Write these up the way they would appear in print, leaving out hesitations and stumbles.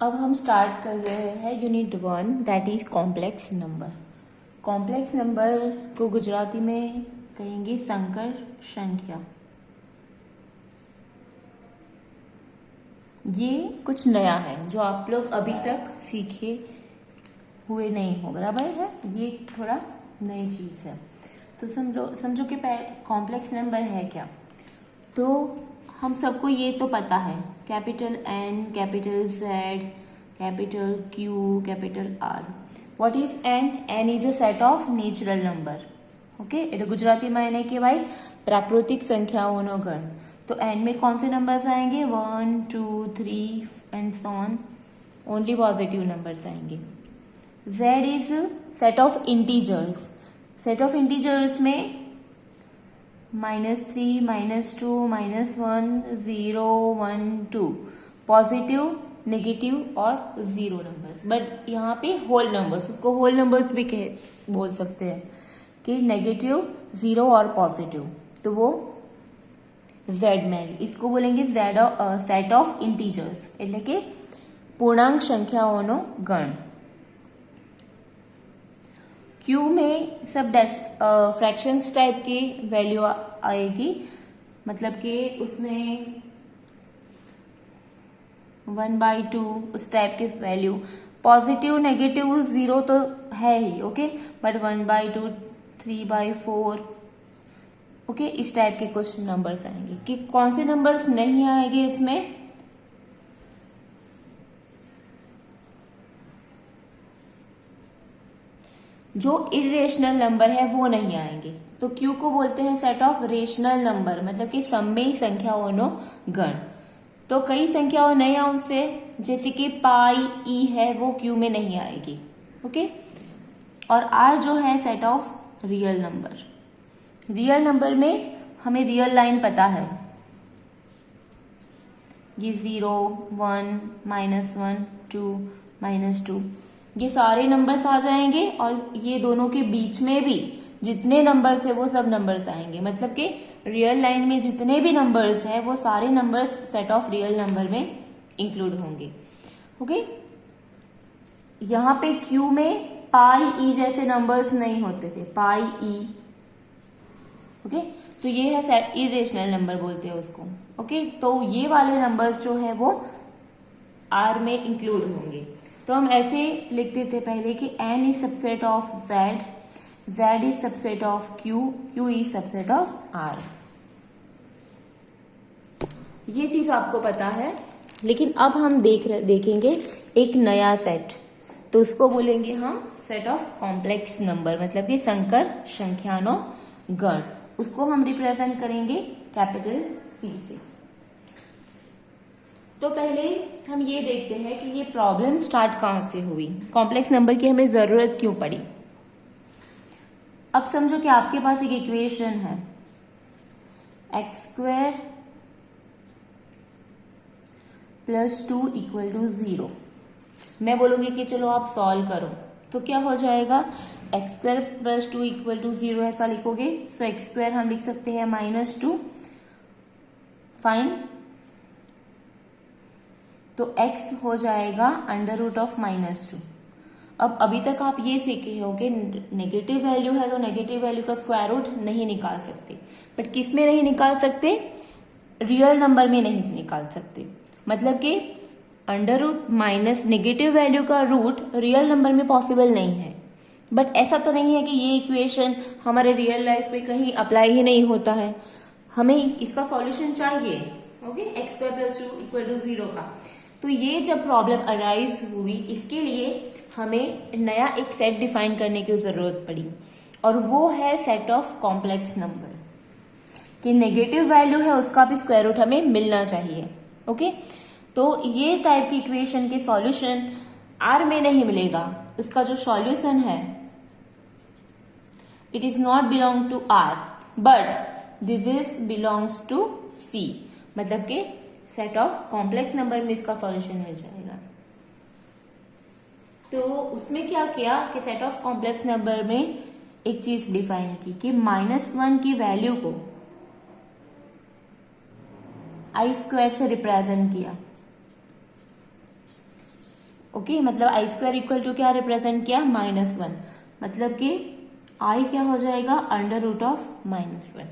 अब हम स्टार्ट कर रहे हैं unit 1 that is complex number. Complex number को गुजराती में कहेंगे संकर संख्या। ये कुछ नया है जो आप लोग अभी तक सीखे हुए नहीं हो, बराबर है। ये थोड़ा नई चीज है। तो समझो कि कॉम्प्लेक्स नंबर है क्या। तो हम सबको ये तो पता है, capital N, capital Z, capital Q, capital R. What is N? N is a set of natural number. Okay, એટલે ગુજરાતીમાં એને કહેવાય પ્રાકૃતિક સંખ્યાઓનો ગણ। तो एन में कौन से नंबर्स आएंगे? 1, 2, 3 and so on. Only positive numbers आएंगे। Z is set of integers. Set of integers में -3, -2, -1, 0, 1, 2 पॉजिटिव, नेगेटिव और जीरो नंबर्स। बट यहाँ पे होल नंबर्स, उसको होल नंबर्स भी बोल सकते हैं कि नेगेटिव, जीरो और पॉजिटिव। तो वो जेड में, इसको बोलेंगे जेड सेट ऑफ इंटीजर्स એટલે કે પૂર્ણાંક સંખ્યાઓનો ગણ। क्यू में सब फ्रैक्शंस टाइप की वैल्यू आएगी, मतलब कि उसमें 1/2 उस टाइप की वैल्यू। पॉजिटिव, नेगेटिव, जीरो तो है ही, ओके, बट 1/2, 3/4, ओके, इस टाइप के कुछ नंबर्स आएंगे। कि कौन से नंबर्स नहीं आएंगे इसमें? जो इरेशनल नंबर है वो नहीं आएंगे। तो क्यू को बोलते हैं सेट ऑफ रेशनल नंबर, मतलब कि सममेय संख्याओं गण। तो कई संख्याओं नहीं आवશે, जैसे कि पाई, ई है, वो क्यू में नहीं आएगी, ओके। और आर जो है set of real number. Real number में हमें रियल लाइन पता है, ये 0, 1, -1, 2, -2, ये सारे नंबर्स आ जाएंगे। और ये दोनों के बीच में भी जितने नंबर्स है वो सब नंबर्स आएंगे, मतलब कि रियल लाइन में जितने भी नंबर्स है वो सारे numbers set of real number में इंक्लूड होंगे, ओके। यहाँ पे क्यू में पाई, ई जैसे नंबर्स नहीं होते थे, पाई, ई, ओके। तो ये है इरेशनल नंबर बोलते हैं उसको, ओके। तो ये वाले नंबर्स जो है वो आर में इंक्लूड होंगे। तो हम ऐसे लिखते थे पहले कि N is subset of Z, Z is subset of Q, Q is subset of R. ये चीज आपको पता है। लेकिन अब हम देखेंगे एक नया सेट। तो उसको बोलेंगे हम सेट ऑफ कॉम्प्लेक्स नंबर, मतलब कि संकर संख्यानो गण। उसको हम रिप्रेजेंट करेंगे कैपिटल सी से। तो पहले हम ये देखते हैं कि ये प्रॉब्लम स्टार्ट कहां से हुई, कॉम्प्लेक्स नंबर की हमें जरूरत क्यों पड़ी। अब समझो कि आपके पास एक इक्वेशन है, x² + 2 = 0। मैं बोलूंगी कि चलो आप सॉल्व करो, तो क्या हो जाएगा? x² + 2 = 0 ऐसा लिखोगे। सो x² हम लिख सकते हैं -2, फाइन। तो x हो जाएगा √(-2). अब अभी तक आप ये सीखे हो कि नेगेटिव वैल्यू है तो नेगेटिव वैल्यू का स्क्वायर रूट नहीं निकाल सकते। बट किस में नहीं निकाल सकते? रियल नंबर में नहीं निकाल सकते। मतलब कि √- नेगेटिव वैल्यू का रूट रियल नंबर में पॉसिबल नहीं है। बट ऐसा तो नहीं है कि ये इक्वेशन हमारे रियल लाइफ में कहीं अप्लाई ही नहीं होता है। हमें इसका सॉल्यूशन चाहिए, ओके, x² + 2 = 0 का। तो ये जब प्रॉब्लम अराइज हुई, इसके लिए हमें नया एक सेट डिफाइन करने की जरूरत पड़ी, और वो है सेट ऑफ कॉम्प्लेक्स नंबर। कि नेगेटिव वैल्यू है उसका भी स्क्वायर रूट हमें मिलना चाहिए, ओके। तो ये टाइप की इक्वेशन के सॉल्यूशन आर में नहीं मिलेगा। उसका जो सॉल्यूशन है it is not belong to R, but this is belongs to C, मतलब कि सेट ऑफ कॉम्प्लेक्स नंबर में इसका सॉल्यूशन मिल जाएगा। तो उसमें क्या किया कि सेट ऑफ कॉम्प्लेक्स नंबर में एक चीज डिफाइन की कि -1 की वैल्यू को i² से रिप्रेजेंट किया। ओके, मतलब आई स्क्वायर इक्वल टू क्या रिप्रेजेंट किया, -1, मतलब कि आई क्या हो जाएगा, under root of -1।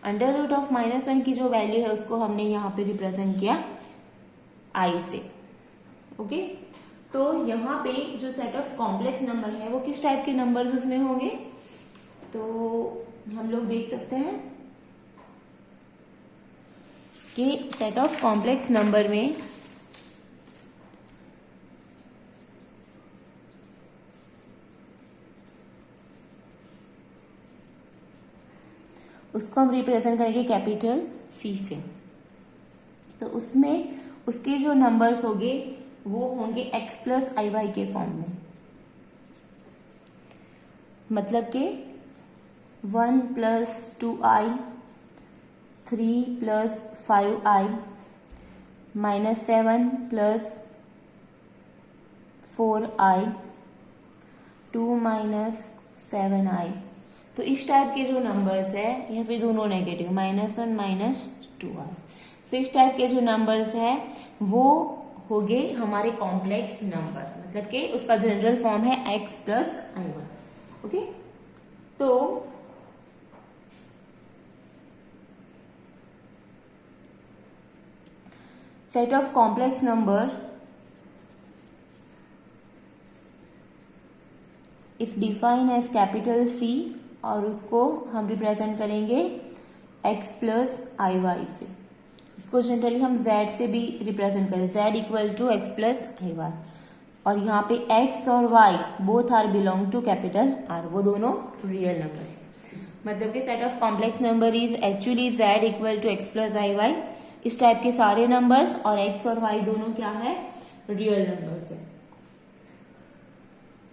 Under root of -1 की जो वैल्यू है उसको हमने यहाँ पे रिप्रेजेंट किया आई से। ओके, तो यहाँ पे जो सेट ऑफ कॉम्प्लेक्स नंबर है वो किस टाइप के नंबर्स उसमें होंगे, तो हम लोग देख सकते हैं कि सेट ऑफ कॉम्प्लेक्स नंबर में उसको हम रिप्रेजेंट करेंगे कैपिटल सी से। तो उसमें उसके जो नंबर्स होंगे वो होंगे x प्लस आई वाई के फॉर्म में, मतलब कि 1 plus 2i, 3 plus 5i, -7 plus 4i, 2 minus 7i। तो इस टाइप के जो नंबर्स है, या फिर दोनों नेगेटिव, -1 -2i, तो इस टाइप के जो नंबर्स है वो हो गए हमारे कॉम्प्लेक्स नंबर, मतलब कि उसका जनरल फॉर्म है x plus i y. Okay, तो set of complex number is define as capital C, और उसको हम रिप्रेजेंट करेंगे x प्लस आई वाई से। इसको जनरली हम z से भी रिप्रेजेंट करें, z equal to x plus i y, और यहाँ पे x और y both are belong to capital R, वो दोनों रियल नंबर है। मतलब कि set of complex number is actually z equal to x plus i y, इस टाइप के सारे नंबर्स, और x और y दोनों क्या है, रियल नंबर्स है।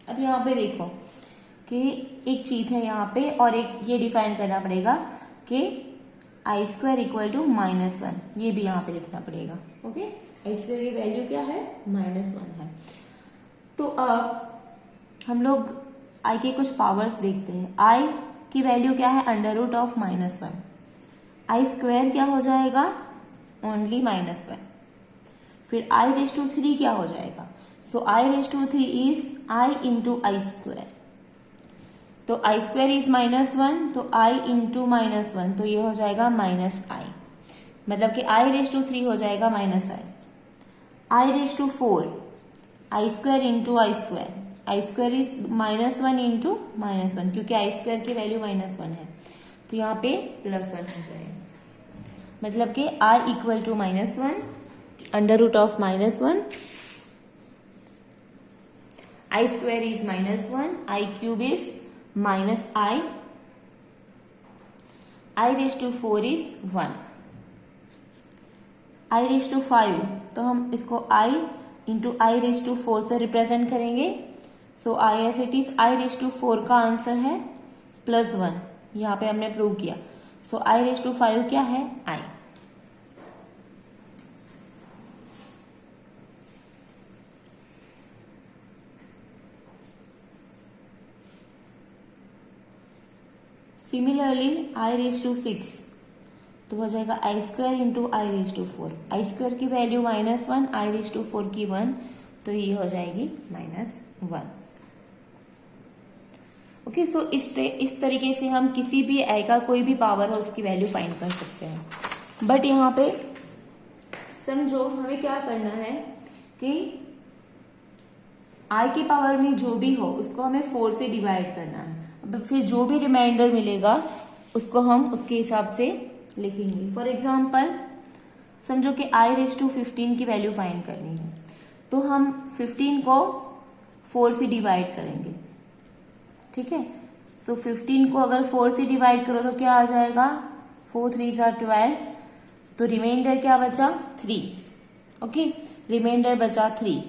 अब यहाँ पे देखो कि एक चीज है यहाँ पे, और एक ये डिफाइन करना पड़ेगा कि आई स्क्वायर इक्वल टू -1, ये भी यहाँ पे लिखना पड़ेगा। ओके, आई स्क्वायर की वैल्यू क्या है, -1 है। तो अब हम लोग आई के कुछ पावर्स देखते हैं। आई की वैल्यू क्या है, under root of -1, i square क्या हो जाएगा, ओनली -1, फिर आई रेज टू 3 क्या हो जाएगा, so I raise to 3 is I into I square, तो आई स्क्वायर इज -1, तो आई इंटू -1, तो ये हो जाएगा -i, मतलब कि आई रेज टू 3 हो जाएगा -i। I raise to 4, i square into I square, i square is -1 into -1, क्योंकि आई स्क्वायर की वैल्यू -1 है, तो यहाँ पे +1 हो जाएगा, मतलब कि i equal to -1, under root of -1, i square is -1, i cube is -i, i raise to 4 is 1, i raise to 5, तो हम इसको i into i raise to 4 से रिप्रेजेंट करेंगे, so i as it is i raise to 4 का answer है +1, यहाँ पे हमने प्रूव किया, सो आई रेज टू 5 क्या है, i। Similarly i raise to 6, तो हो जाएगा i square into i raise to 4, i square की वैल्यू -1, आई रेज टू 4 की 1, तो ये हो जाएगी -1। ओके, सो इस तरीके से हम किसी भी आई का कोई भी पावर हो उसकी वैल्यू फाइंड कर सकते हैं। बट यहाँ पे समझो हमें क्या करना है कि आई की पावर में जो भी हो उसको हमें 4 से डिवाइड करना है, फिर जो भी रिमाइंडर मिलेगा उसको हम उसके हिसाब से लिखेंगे। फॉर एग्जाम्पल समझो कि आई रेज टू 15 की वैल्यू फाइंड करनी है, तो हम 15 को 4 से डिवाइड करेंगे, ठीक है। सो 15 को अगर 4 से डिवाइड करो तो क्या आ जाएगा, 4 3 = 12, तो रिमाइंडर क्या बचा, 3। ओके, रिमाइंडर बचा 3,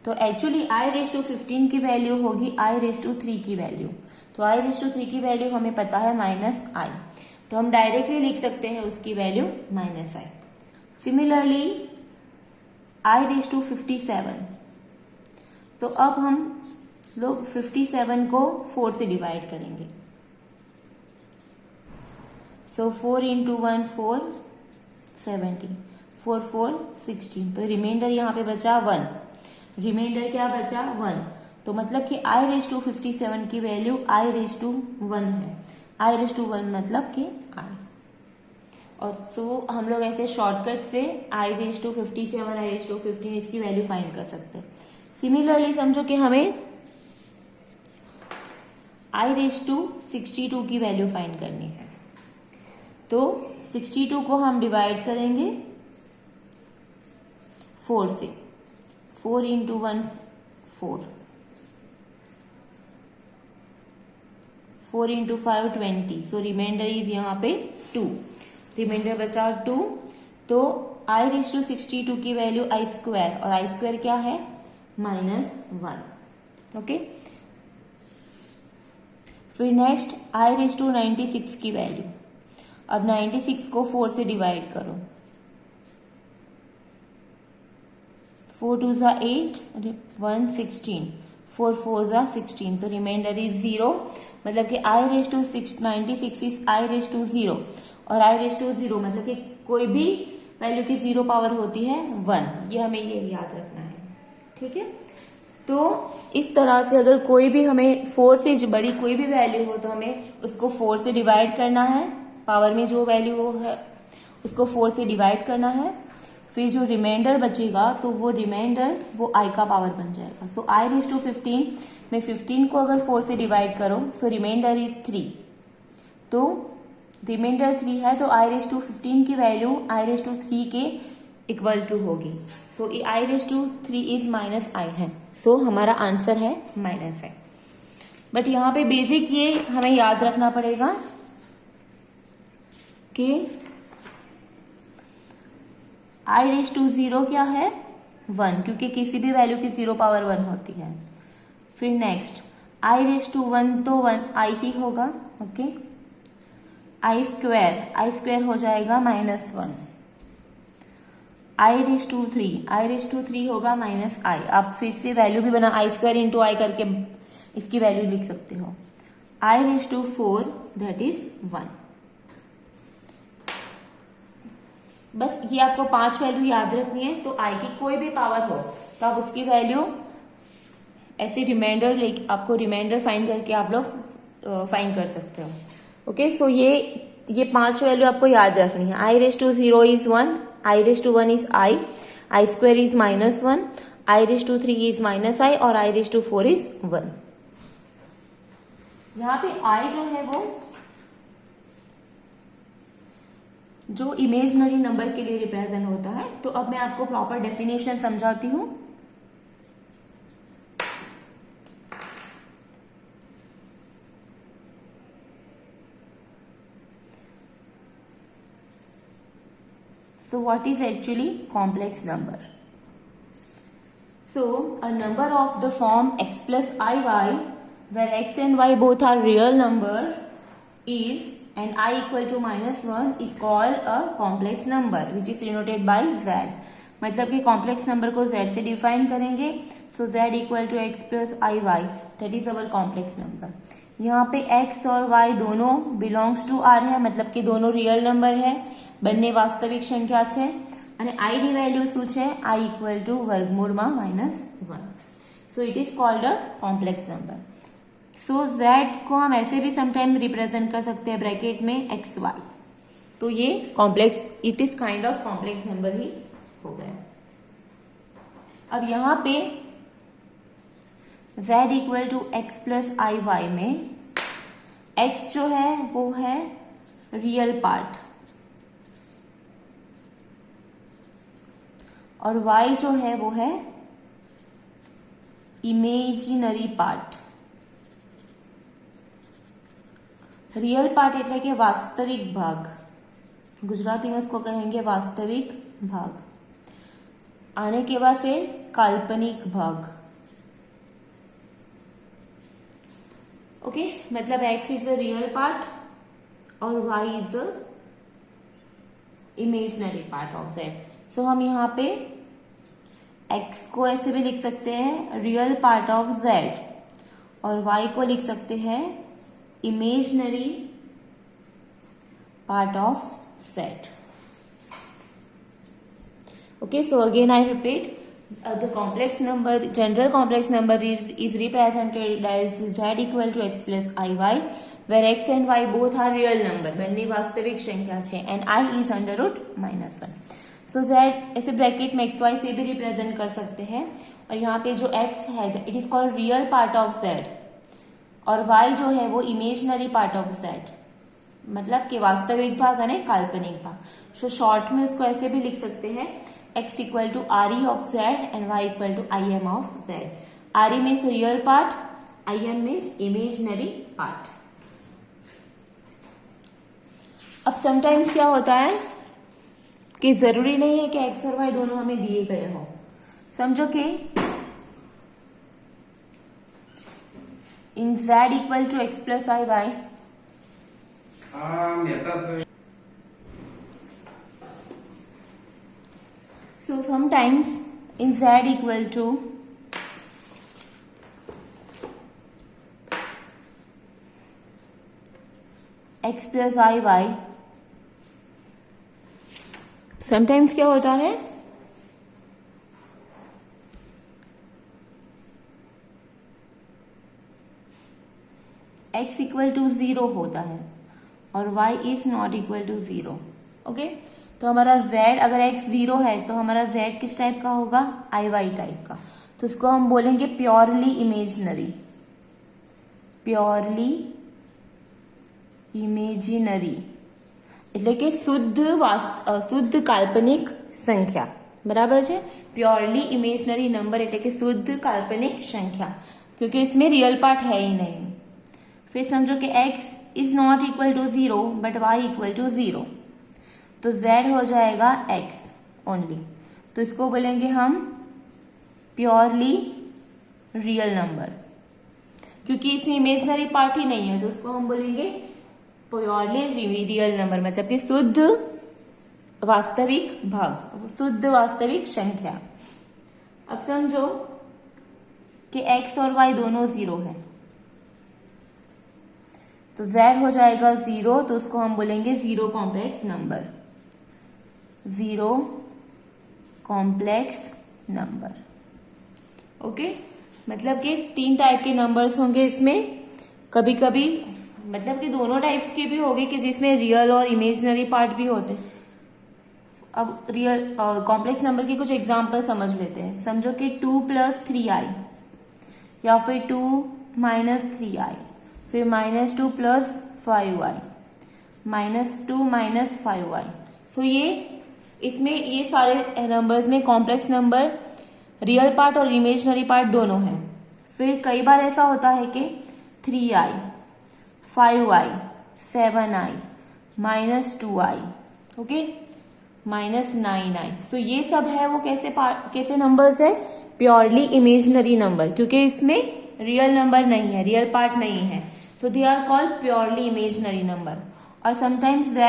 तो एक्चुअली आई रेज टू 15 की वैल्यू होगी आई रेज टू 3 की वैल्यू, तो आई रेज टू 3 की वैल्यू हमें पता है -i, तो हम डायरेक्टली लिख सकते हैं उसकी value -i। Similarly i raise to 57, तो अब हम लोग 57 को 4 से डिवाइड करेंगे, सो 4 इंटू 1 4, 70, 4 4 16, तो रिमाइंडर यहाँ पे बचा 1, रिमाइंडर क्या बचा 1, तो मतलब कि i⁻57 की वैल्यू i⁻1 है। i⁻1 मतलब कि i। और तो हम लोग ऐसे शॉर्टकट से i⁻57 i⁻15 इसकी वैल्यू फाइंड कर सकते हैं। सिमिलरली समझो कि हमें i⁻62 की वैल्यू फाइंड करनी है, तो 62 को हम डिवाइड करेंगे 4 से। 4 into 1 4, 4 into 5 20, so remainder is यहाँ पे 2। रिमाइंडर बचा 2, तो i⁻62 की वैल्यू i², और i² क्या है -1। ओके, फिर नेक्स्ट i⁻96 की वैल्यू। अब 96 को 4 से डिवाइड करो, 4 2 ज़ा 8, 1 16, 4 4 ज़ा 16, तो रिमाइंडर इज 0। मतलब कि i⁻96 इज i⁻0, और i⁻0 मतलब कि कोई भी वैल्यू की 0 पावर होती है 1, ये हमें ये याद रखना है। ठीक है, तो इस तरह से अगर कोई भी हमें 4 से बड़ी कोई भी वैल्यू हो तो हमें उसको 4 से डिवाइड करना है, पावर में जो वैल्यू है उसको 4 से डिवाइड करना है। फिर जो रिमाइंडर बचेगा तो वो रिमाइंडर वो i का पावर बन जाएगा। सो i⁻15 में 15 को अगर 4 से डिवाइड करो सो रिमाइंडर इज 3, तो रिमाइंडर 3 है, तो i⁻15 की वैल्यू i⁻3 के इक्वल टू होगी। सो i⁻3 इज -i है, सो हमारा आंसर है माइनस है। बट यहाँ पे बेसिक ये हमें याद रखना पड़ेगा कि i⁻0 क्या है 1, क्योंकि किसी भी वैल्यू की 0 पावर 1 होती है। फिर नेक्स्ट i⁻1 तो 1 i ही होगा। ओके, i² हो जाएगा -1। i⁻3 होगा -i। आप फिर से वैल्यू भी बना i² इंटू i करके इसकी वैल्यू लिख सकते हो। i⁻4 that is 1। बस ये आपको 5 वैल्यू याद रखनी है, तो i की कोई भी पावर हो तो आप उसकी वैल्यू ऐसे रिमाइंडर आपको रिमाइंडर फाइंड करके आप लोग फाइंड कर सकते हो। ओके, सो ये 5 वैल्यू आपको याद रखनी है। i⁻0 is 1, i⁻1 is i, i² is -1, i⁻3 is -i, और i⁻4 इज 1। यहाँ पे i जो है वो जो इमेजनरी नंबर के लिए रिप्रेजेंट होता है। तो अब मैं आपको प्रॉपर डेफिनेशन समझाती हूं। So what is actually complex number? So a number of the form x plus iy where x and y both are real number is and i equal to -1 is called a complex number which is denoted by z। मतलब कि complex number को z से define करेंगे। So z equal to x plus i y, that is our complex number. यहाँ पे x और y दोनों belongs to r है, मतलब कि दोनों रियल नंबर है, બંને વાસ્તવિક સંખ્યા છે અને i ની વેલ્યુ શું છે i ઇક્વલ ટુ વર્ગમૂળમાં -1। So it is called a complex number. So z को हम ऐसे भी समटाइम रिप्रेजेंट कर सकते हैं ब्रैकेट में एक्स वाई, तो ये complex it is kind of complex number ही हो गया। अब यहाँ पे z equal to x plus i y में x जो है वो है रियल पार्ट और y जो है वो है इमेजिनरी पार्ट। रियल पार्ट એટલે કે વાસ્તવિક ભાગ, ગુજરાતીમાં इसको कहेंगे वास्तविक भाग। आने के बाद से काल्पनिक भाग। ओके, मतलब x is a real part और y is a imaginary part of that. So हम यहाँ पे x को ऐसे भी लिख सकते हैं रियल पार्ट ऑफ z और y को लिख सकते हैं imaginary part of z। Okay, so again I repeat, The complex number, general complex number is represented as z equal to x plus iy, where x and y both are real number, બંને વાસ્તવિક સંખ્યા છે, and i is under root -1. So z ऐसे bracket में xy से भी represent कर सकते हैं, और यहाँ पे जो x है it is called real part of z, और y जो है वो इमेजनरी पार्ट ऑफ z, मतलब कि वास्तविक भाग और काल्पनिक भाग. सो शॉर्ट में इसको ऐसे भी लिख सकते हैं, x equal to R E of z and y equal to I M of z. R E means real part, I M means imaginary part. अब समटाइम्स क्या होता है कि जरूरी नहीं है कि x और y दोनों हमें दिए गए हो. समझो कि in z equal to x plus i y, so sometimes in z equal to x plus i y, sometimes क्या होता है x इक्वल टू 0 होता है और y is not equal to 0. Okay, तो हमारा z अगर x 0 है तो हमारा z किस टाइप का होगा, आई वाई टाइप का. तो इसको हम बोलेंगे प्योरली इमेजिनरी, प्योरली इमेजिनरी એટલે કે શુદ્ધ કાલ્પનિક સંખ્યા, बराबर છે. प्योरली इमेजिनरी नंबर એટલે કે शुद्ध काल्पनिक संख्या, क्योंकि इसमें रियल पार्ट है ही नहीं. फिर समझो कि x is not equal to 0 but y equal to 0, तो z हो जाएगा x ओनली. तो इसको बोलेंगे हम प्योरली रियल नंबर, क्योंकि इसमें इमेजिनरी पार्ट ही नहीं है, तो उसको हम बोलेंगे प्योरली रियल नंबर, मतलब कि शुद्ध वास्तविक भाग, शुद्ध वास्तविक संख्या. अब समझो कि x और y दोनों 0 है, तो z हो जाएगा 0, तो उसको हम बोलेंगे zero complex number, zero complex number. Okay, मतलब कि 3 टाइप के नंबर्स होंगे इसमें. कभी कभी मतलब कि दोनों टाइप्स के भी होंगे कि जिसमें रियल और इमेजिनरी पार्ट भी होते. अब रियल कॉम्प्लेक्स नंबर के कुछ एग्जांपल समझ लेते हैं. समझो कि 2 + 3i, या फिर 2 - 3i, फिर -2 + 5i, -2 - 5i. सो इसमें ये सारे नंबर्स में कॉम्प्लेक्स नंबर रियल पार्ट और इमेजिनरी पार्ट दोनों है. फिर कई बार ऐसा होता है कि 3i, 5i, 7i, -2i, okay, -9i. सो ये सब है वो कैसे नंबर्स है, प्योरली इमेजिनरी नंबर, क्योंकि इसमें रियल नंबर नहीं है, रियल पार्ट नहीं है. So they are called purely imaginary number. और समटाइम्स z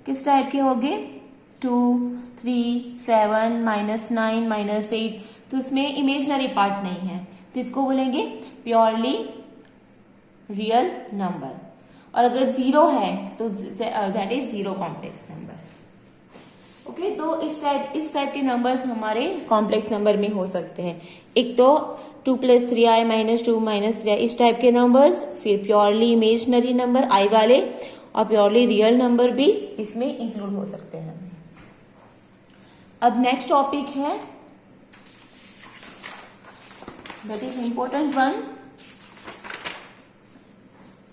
किस टाइप के होंगे, 2, 3, 7, -9, -8, तो इसमें इमेजिनरी पार्ट नहीं है, तो इसको बोलेंगे प्योरली रियल नंबर. और अगर 0 है तो that is zero complex number. Okay, तो इस टाइप के नंबर्स हमारे कॉम्प्लेक्स नंबर में हो सकते हैं. एक तो 2 + 3i, -2 - 3i, इस टाइप के नंबर्स. फिर प्योरली इमेजिनरी नंबर आई वाले, और प्योरली रियल नंबर भी इसमें इंक्लूड हो सकते हैं. अब नेक्स्ट टॉपिक है, that is important one,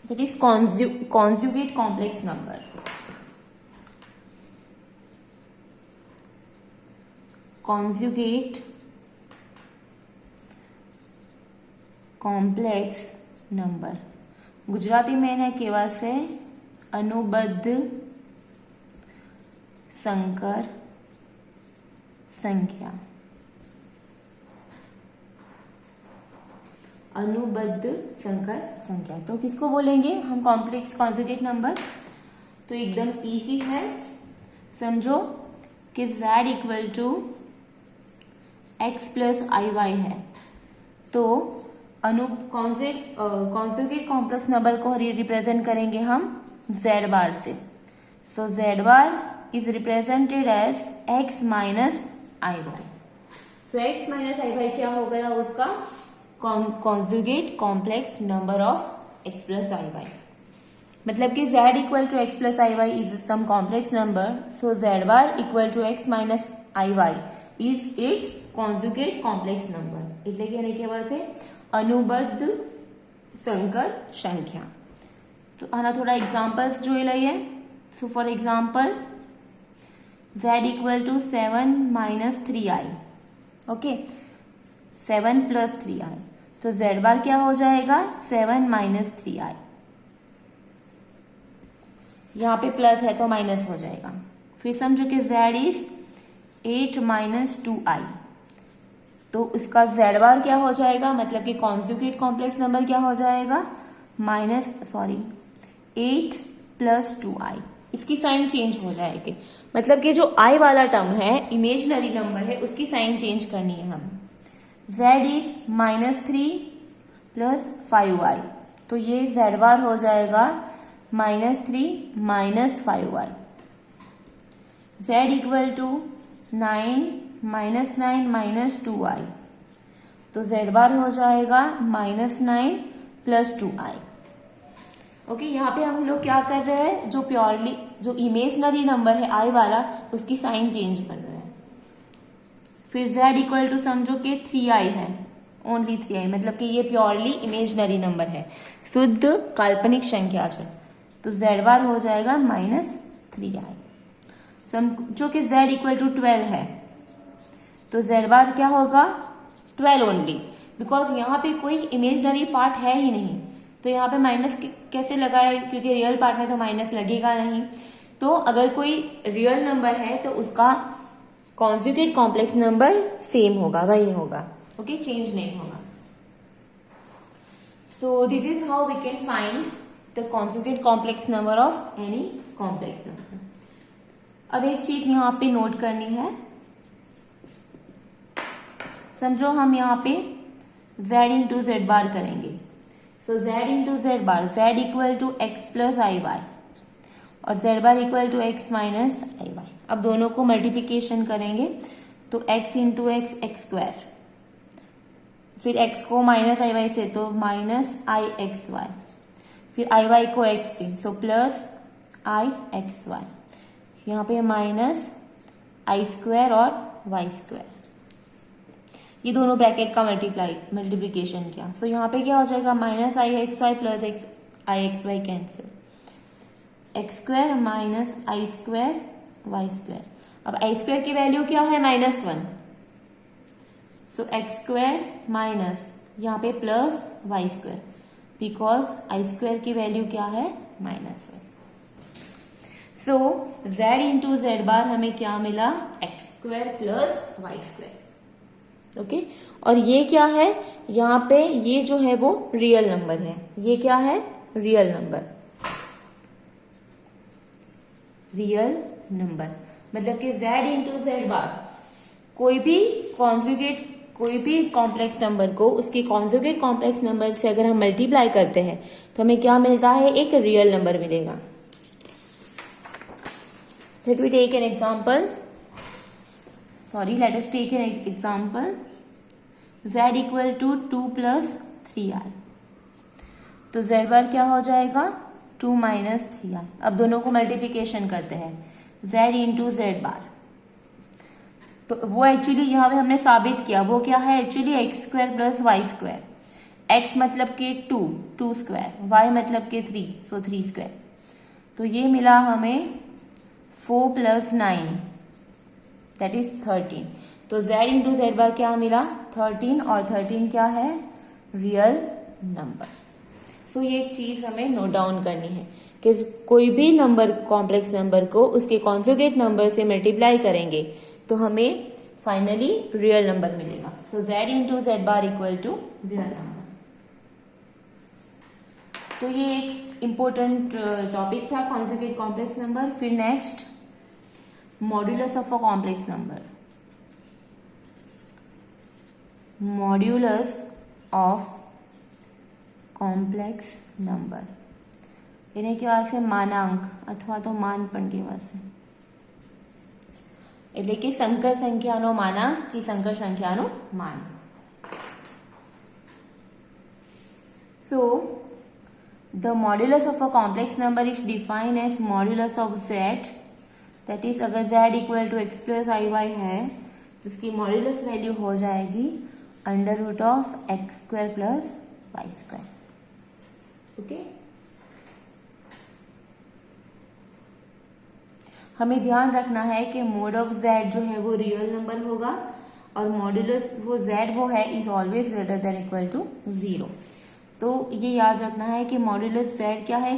that is conjugate complex number. Conjugate complex number, Gujarati में એને કહેવાશે अनुबद्ध संकर संख्या. अनुबद्ध संकर संख्या, तो किसको बोलेंगे हम कॉम्प्लेक्स कॉन्जुगेट नंबर. तो एकदम इजी है. समझो कि z equal to x plus i y है, तो कॉन्जुगेट कॉम्प्लेक्स नंबर को रिप्रेजेंट करेंगे हम z बार से. So z bar is represented as x - i y. So x minus i y क्या हो गया उसका conjugate complex number of x plus i y, मतलब कि z equal to x plus i y is some complex number, so z bar equal to x minus i y is its conjugate complex number, એટલે કે એને કહેવાય છે અનુબદ્ધ સંકર સંખ્યા. તો આના થોડા એક્ઝામ્પલ્સ જોઈ લઈએ. So for example z equal to 7 minus 3i, okay 7 plus 3i, तो z बार क्या हो जाएगा 7 माइनस 3i, यहाँ पे प्लस है तो माइनस हो जाएगा. फिर समझो कि z इज 8 माइनस 2i, तो इसका z बार क्या हो जाएगा, मतलब कि कॉन्जुगेट कॉम्प्लेक्स नंबर क्या हो जाएगा 8 प्लस 2i. इसकी साइन चेंज हो जाएगी, मतलब कि जो i वाला टर्म है इमेजिनरी नंबर है उसकी साइन चेंज करनी है हम. z इज -3 प्लस 5i, तो ये z बार हो जाएगा -3 minus 5i. z equal to 9 minus 9 minus 2i, तो z बार हो जाएगा -9 प्लस 2i. ओके यहाँ पे हम लोग क्या कर रहे हैं, जो प्योरली जो इमेजनरी नंबर है i वाला उसकी साइन चेंज कर रहे हैं. फिर z इक्वल टू समझो कि 3i है, ओनली 3i, मतलब कि ये प्योरली इमेजनरी नंबर है, शुद्ध काल्पनिक संख्या है, तो z बार हो जाएगा -3i. समझो कि z इक्वल टू 12 है, तो z बार क्या होगा 12 ओनली, बिकॉज यहाँ पे कोई इमेजनरी पार्ट है ही नहीं, तो यहाँ पे माइनस कैसे लगाए, क्योंकि रियल पार्ट में तो माइनस लगेगा नहीं. तो अगर कोई रियल नंबर है तो उसका कॉन्जुगेट कॉम्प्लेक्स नंबर सेम होगा, वही होगा, ओके चेंज नहीं होगा. So this is how we can find the conjugate complex number of any complex number. अब एक चीज यहाँ पे नोट करनी है, समझो हम यहाँ पे z इंटू जेड बार करेंगे, so z into z bar, z equal to x plus i y और z bar equal to x minus i y. अब दोनों को मल्टीप्लीकेशन करेंगे तो x into x x square, फिर x को minus i y से तो माइनस आई एक्स वाई, फिर आई वाई को x से सो प्लस आई एक्स वाई, यहाँ पे माइनस आई स्क्वायर और वाई स्क्वायर, ये दोनों ब्रैकेट का मल्टीप्लीकेशन किया. सो यहाँ पे क्या हो जाएगा minus i x y plus x i x y cancel, x square minus i square y square. अब आई स्क्वायर की वैल्यू क्या है -1, सो एक्स स्क्वायर माइनस यहाँ पे plus y square, because i square की वैल्यू क्या है -1. So z into z bar हमें क्या मिला x square plus y square, okay. और ये क्या है, यहाँ पे ये जो है वो रियल नंबर है, ये क्या है रियल नंबर, रियल नंबर, मतलब कि z इंटू जेड बार कोई भी कॉम्प्लेक्स नंबर को उसके कॉन्जुगेट कॉम्प्लेक्स नंबर से अगर हम मल्टीप्लाई करते हैं तो हमें क्या मिलता है, एक रियल नंबर मिलेगा. Let we take an example, let us take an example. z equal to 2 plus 3i, तो z बार क्या हो जाएगा 2 माइनस 3i. अब दोनों को मल्टीप्लीकेशन करते हैं, z इंटू जेड बार, तो वो एक्चुअली यहाँ पे हमने साबित किया, वो क्या है actually x square plus y square. x मतलब के 2 स्क्वायर, y मतलब के 3 सो 3 स्क्वायर, तो ये मिला हमें 4 प्लस 9 दैट इज 13. तो z इंटू जेड बार क्या मिला 13, और 13 क्या है रियल नंबर. सो ये एक चीज हमें नोट डाउन करनी है कि कोई भी नंबर कॉम्प्लेक्स नंबर को उसके कॉन्जुगेट नंबर से मल्टीप्लाई करेंगे तो हमें फाइनली रियल नंबर मिलेगा. So z into z bar equal to real number. तो ये एक इम्पोर्टेंट टॉपिक था कॉन्जुगेट कॉम्प्लेक्स नंबर. फिर next modulus of a complex number. Modulus of complex number એને કહેવાય છે માનાંક અથવા તો માન પણ કહેવાશે. એટલે કે સંકર સંખ્યાનો માનાંક કે સંકર સંખ્યાનું માન. So the modulus of a complex number is defined as modulus of z, that is अगर z equal to x plus i y है तो इसकी मॉड्यूलस वैल्यू हो जाएगी under root of x square plus y square. Okay, हमें ध्यान रखना है कि मोड ऑफ z जो है वो रियल नंबर होगा और मॉड्यूलस वो z वो है is always greater than equal to 0. तो ये याद रखना है कि मॉड्यूलस z क्या है,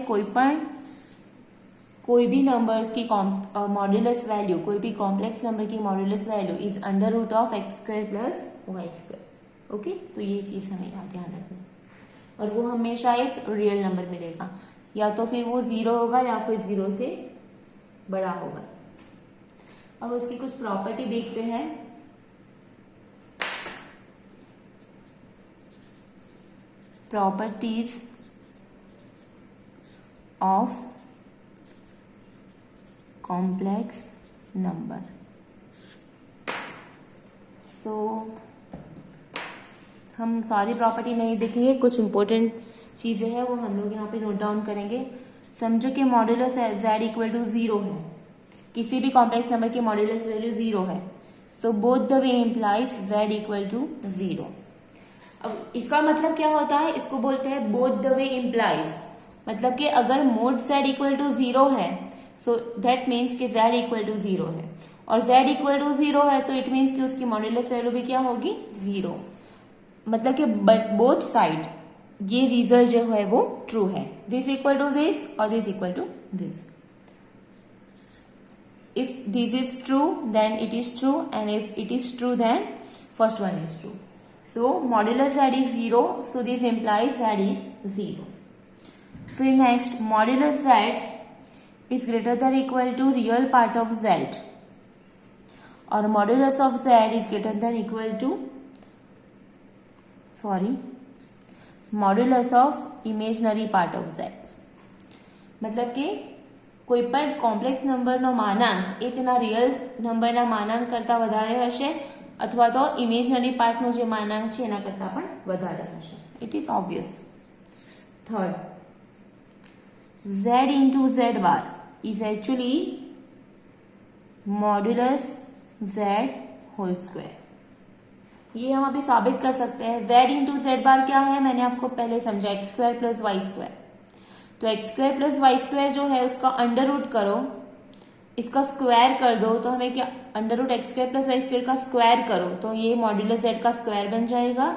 कोई भी नंबर्स की मॉड्यूलस वैल्यू, कोई भी कॉम्प्लेक्स नंबर की modulus value is under root of x square plus y square. Okay, तो ये चीज हमें ध्यान रखना है और वो हमेशा एक रियल नंबर मिलेगा, या तो फिर वो 0 होगा या फिर 0 से बड़ा होगा. अब उसकी कुछ प्रॉपर्टी देखते हैं. Properties of complex number. So हम सारी प्रॉपर्टी नहीं देखेंगे, कुछ इंपॉर्टेंट चीजें हैं वो हम लोग यहाँ पे नोट डाउन करेंगे. समझो कि मॉड्यूलस z इक्वल टू 0 है, किसी भी कॉम्प्लेक्स नंबर की मॉड्यूलस वैल्यू 0 है. So both the way implies z equal to 0. अब इसका मतलब क्या होता है, इसको बोलते हैं बोथ द वे इम्प्लाइज. मतलब कि अगर मोड z इक्वल टू 0 है सो दैट मीन्स कि z इक्वल टू 0 है, और z इक्वल टू 0 है तो इट मीन्स कि उसकी मॉड्यूलस वैल्यू भी क्या होगी 0. मतलब कि बट बोथ साइड ये रिजल्ट जो है वो ट्रू है. दिस इक्वल टू दिस और this equal to this. If this is true then it is true, and if it is true then first one is true. So modulus z is 0, so this implies z is 0. फिर next, modulus z is greater than equal to real part of z, और modulus of z is greater than equal to modulus of imaginary part of z. मतलब कि કોઈ પણ complex નંબરનો માનાંક એ તેના real નંબરના માનાંક કરતા વધારે હશે, અથવા તો ઇમેજનરી પાર્ટનો જે માનાંક છે એના કરતા પણ વધારે હશે. It is obvious. Third, z into z bar is actually modulus z whole square. ये हम अभी साबित कर सकते हैं. z इंटू जेड बार क्या है, मैंने आपको पहले समझा, x square plus y square. तो x square plus y square जो है उसका अंडर रूट करो, इसका स्क्वायर कर दो, तो हमें क्या, under root x square plus y square का स्क्वायर करो तो ये मॉड्यूलस z का स्क्वायर बन जाएगा.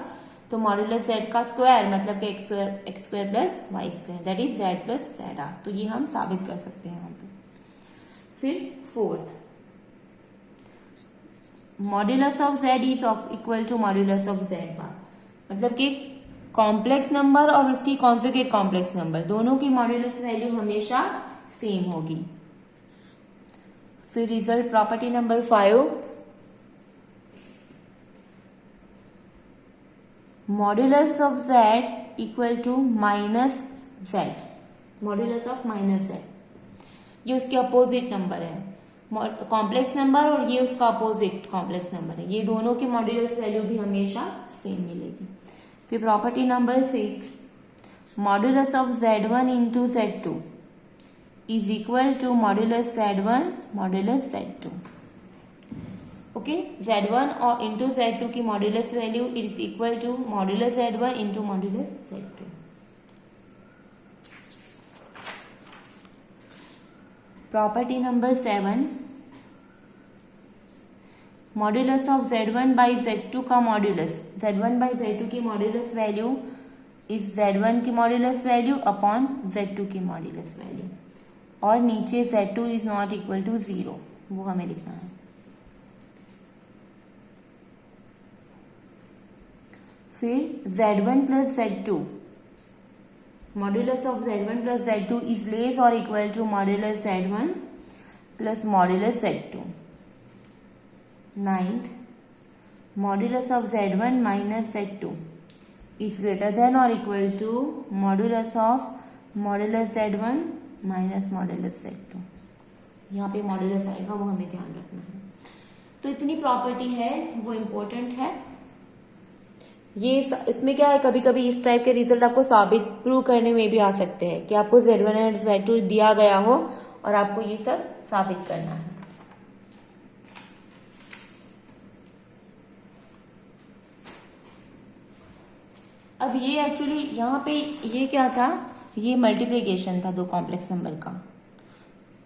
तो मॉड्यूलस z का स्क्वायर मतलब कि x square plus y square, that is z plus z R. तो ये हम साबित कर सकते हैं यहाँ पे. फिर fourth, modulus of z is equal to modulus of z bar. मतलब कि कॉम्प्लेक्स नंबर और उसकी कॉन्जुगेट कॉम्प्लेक्स नंबर दोनों की मॉड्यूलस वैल्यू हमेशा सेम होगी. फिर result property number 5, modulus of z equal to minus z. Modulus of minus z ये उसके अपोजिट नंबर है, कॉम्प्लेक्स नंबर, और ये उसका अपोजिट कॉम्प्लेक्स नंबर है. ये दोनों की मॉड्यूलस वैल्यू भी हमेशा सेम मिलेगी. फिर property number 6, modulus of z1 into z2 is equal to modulus z1 modulus z2. Okay, z1 और इंटू z2 की modulus value is equal to modulus z1 into modulus z2. Property number 7, modulus of z1 by z2 का modulus, z1 by z2 की modulus value is z1 की modulus value upon z2 की modulus value, और नीचे z2 is not equal to 0, वो हमें लिखना है. फिर z1 plus z2, modulus of z1 plus z2 is less और equal to modulus z1 plus modulus z2. 9th, modulus of z1 minus z2 is greater than और equal to modulus of modulus z1 minus modulus z2. यहाँ पे modulus आएगा वो हमें ध्यान रखना है. तो इतनी प्रॉपर्टी है वो इम्पोर्टेंट है। ये इसमें क्या है, कभी कभी इस टाइप के रिजल्ट आपको साबित प्रूव करने में भी आ सकते हैं कि आपको Z1 एंड Z2 दिया गया हो और आपको ये सब साबित करना है। अब ये एक्चुअली यहाँ पे ये क्या था, ये मल्टीप्लिकेशन था दो कॉम्प्लेक्स नंबर का,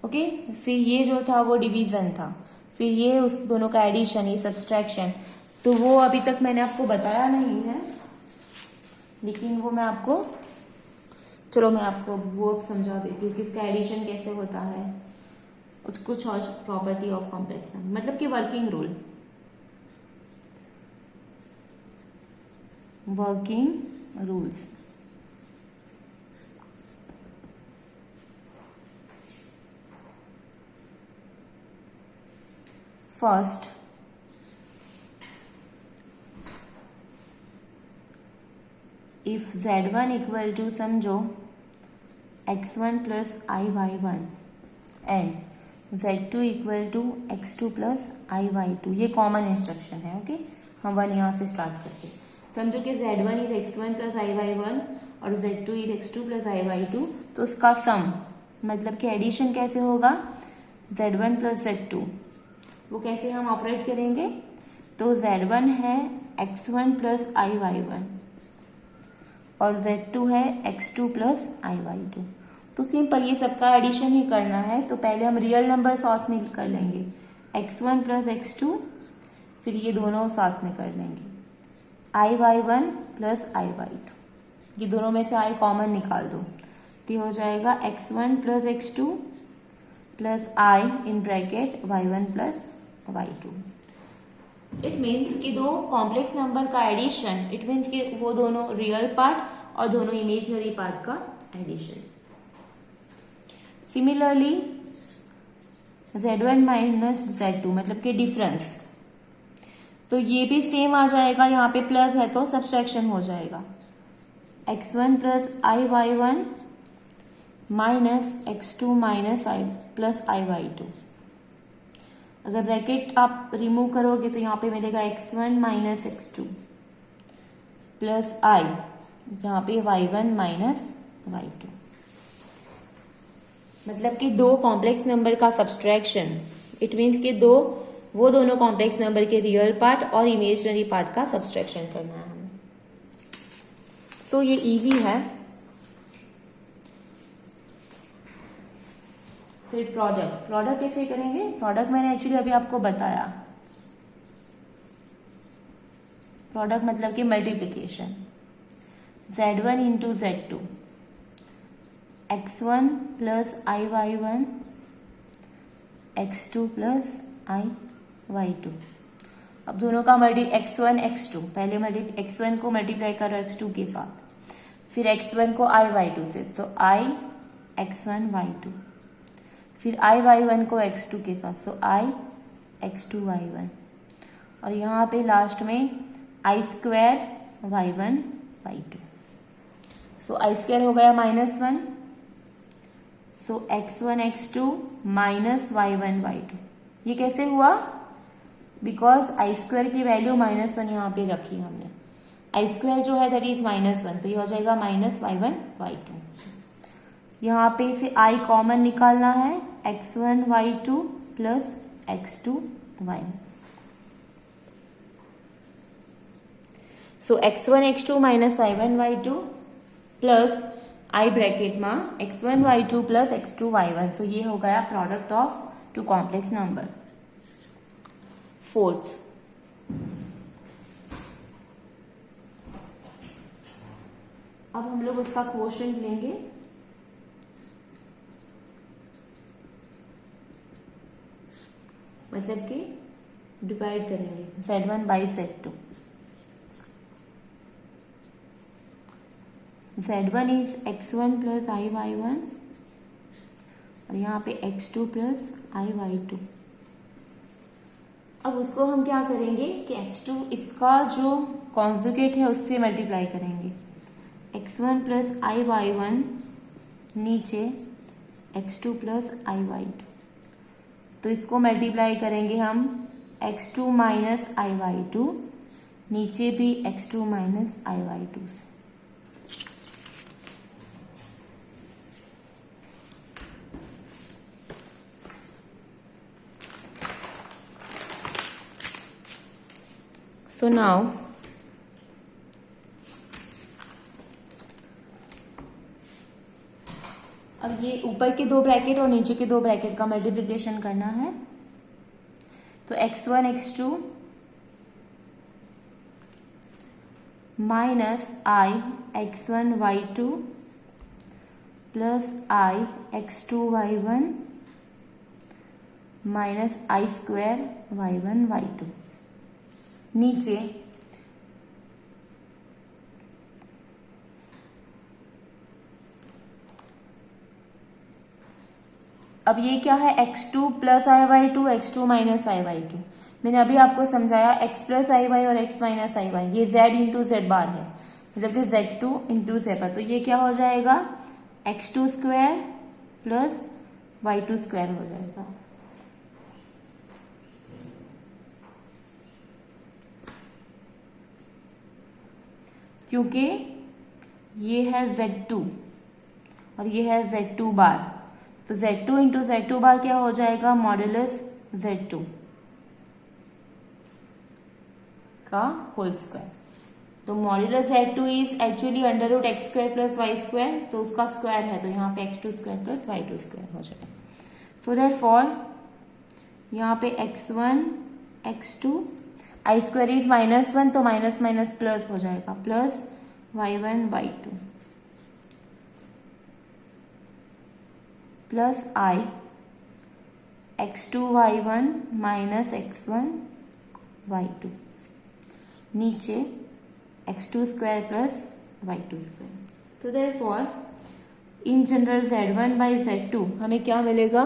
ओके। फिर ये जो था वो डिवीजन था, फिर ये उस दोनों का एडिशन, ये सब्सट्रैक्शन। तो वो अभी तक मैंने आपको बताया नहीं है, लेकिन वो मैं आपको, चलो मैं आपको वो समझा देती हूँ कि इसका एडिशन कैसे होता है, कुछ और प्रॉपर्टी ऑफ कॉम्प्लेक्स नंबर, मतलब कि working rule, working rules. First, if Z1 equal to, समझो x1 plus i/y1 and Z2 equal to x2 plus i/y2, ये कॉमन इंस्ट्रक्शन है, ओके। हम वन यहां से स्टार्ट करते हैं। समझो कि Z1 is x1 plus i/y1 और Z2 is x2 plus i/y2, तो उसका सम मतलब कि एडिशन कैसे होगा, Z1 प्लस Z2, वो कैसे हम ऑपरेट करेंगे, तो Z1 है x1 प्लस i/y1 और Z2 है x2 प्लस i/y2। तो सिंपल ये सबका एडिशन ही करना है, तो पहले हम रियल नंबर साथ में कर लेंगे, x1 प्लस x2, फिर ये दोनों साथ में कर लेंगे i/y1 प्लस i/y2, ये दोनों में से i कॉमन निकाल दो, तो हो जाएगा x1 plus x2 plus i in bracket y1 plus y2। It means कि दो कॉम्प्लेक्स नंबर का एडिशन, इट मीन्स कि वो दोनों रियल पार्ट और दोनों इमेजिनरी पार्ट का addition. Similarly Z1 minus Z2 मतलब कि डिफरेंस, तो ये भी सेम आ जाएगा, यहाँ पे प्लस है तो सब्सट्रैक्शन हो जाएगा, x1 plus i/y1 minus x2 minus i plus i/y2। अगर ब्रैकेट आप रिमूव करोगे तो यहाँ पे मिलेगा x1 minus x2 plus i, यहाँ पे y1 माइनस y2, मतलब कि दो कॉम्प्लेक्स नंबर का सब्सट्रैक्शन, इट मीन्स कि वो दोनों कॉम्प्लेक्स नंबर के रियल पार्ट और इमेजिनरी पार्ट का सब्सट्रैक्शन करना है हमें। तो ये इजी है। फिर प्रोडक्ट कैसे करेंगे, प्रोडक्ट मैंने एक्चुअली अभी आपको बताया, प्रोडक्ट मतलब कि multiplication, Z1 into Z2, x1 plus i/y1 x2 plus i/y2। अब दोनों का x1 x2, पहले x1 को मल्टीप्लाई करो x2 के साथ, फिर x1 को i/y2 से, तो i x1 y2, फिर i/y1 को x2 के साथ, तो i x2 y1, और यहाँ पे लास्ट में i square y1 y2, so i square हो गया -1, सो x1 x2 minus y1 y2। ये कैसे हुआ, बिकॉज i स्क्वायर की वैल्यू -1 यहाँ पे रखी हमने, i स्क्वायर जो है दैट इज -1, तो ये हो जाएगा माइनस y1 y2। यहाँ पे से i कॉमन निकालना है, x1 y2 plus x2 y1, so x1 x2 minus y1 y2 plus i bracket में x1 y2 plus x2 y1, सो ये हो गया product of two complex number. Fourth, अब हम लोग उसका क्वोशंट लेंगे, मतलब कि डिवाइड करेंगे Z1 by Z2। Z1 is x1 plus i/y1 और यहाँ पे x2 प्लस i/y2। अब उसको हम क्या करेंगे कि x2 इसका जो कॉन्जुगेट है उससे मल्टीप्लाई करेंगे, x1 प्लस i/y1 नीचे x2 प्लस i/y2, तो इसको मल्टीप्लाई करेंगे हम x2 माइनस i/2, नीचे भी x2 minus i/2। So now अब ये ऊपर के दो ब्रैकेट और नीचे के दो ब्रैकेट का मल्टीप्लिकेशन करना है। तो x1 x2 minus i x1 y2 plus i x2 y1 minus i square y1 y2। नीचे अब ये क्या है, x2 plus i/2 x2 minus i/2। मैंने अभी आपको समझाया x प्लस i/y और x माइनस i/y ये z इंटू जेड बार है, मतलब कि z2 इंटू जेड बार। तो ये क्या हो जाएगा, x2 square plus y2 square हो जाएगा। क्योंकि ये है z2 और ये है z2 बार, तो z2 इंटू z2 बार क्या हो जाएगा, मॉड्यूलस z2 का होल स्क्वायर। तो modulus z2 is actually under root x square plus y square, तो उसका स्क्वायर है, तो यहाँ पे x2 square plus y2 square हो जाएगा। सो देयरफॉर यहाँ पे x1 x2 I square is -1, तो माइनस माइनस प्लस हो जाएगा, plus y1 y2 plus i x2 y1 minus x1 y2, नीचे x2 square plus y2 square. तो therefore in general z1 by z2 हमें क्या मिलेगा,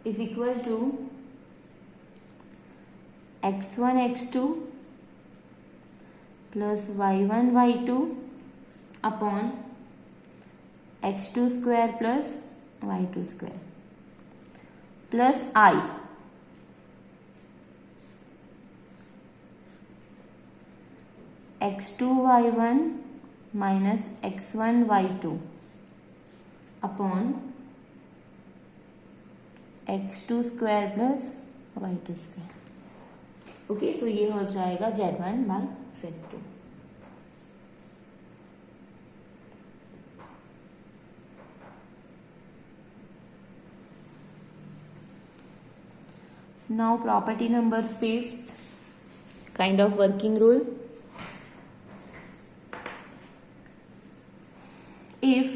is equal to x1 x2 plus y1 y2 upon x2 square plus y2 square plus i x2 y1 minus x1 y2 upon x2 square plus y2 square. Okay, so ये हो जाएगा z1 by z2। Now property number 5th, kind of working rule. If